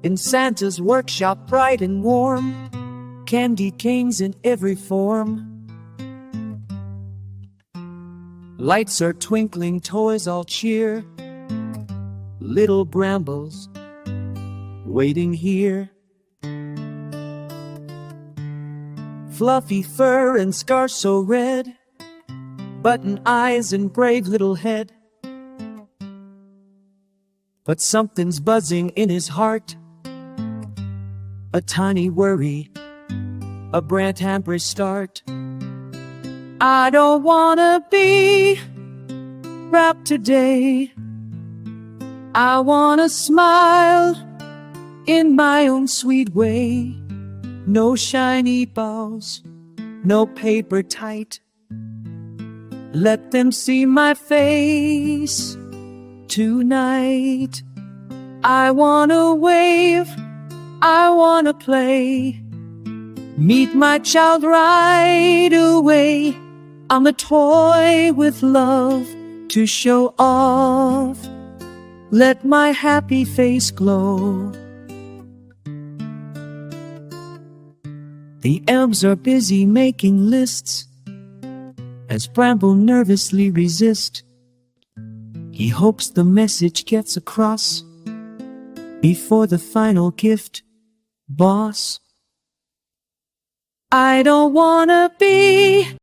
In Santa's workshop bright and warm, candy canes in every form. Lights are twinkling, toys all cheer, little brambles waiting here. Fluffy fur and scarf so red, button eyes and brave little head. But something's buzzing in his heart, a tiny worry, a brand hamper start. I don't wanna be wrapped today. I wanna smile in my own sweet way. No shiny bows, no paper tight. Let them see my face tonight. I wanna wave, I wanna play. Meet my child right away. I'm a toy with love to show off. Let my happy face glow. The elves are busy making lists as Bramble nervously resists. He hopes the message gets across before the final gift, boss. I don't wanna be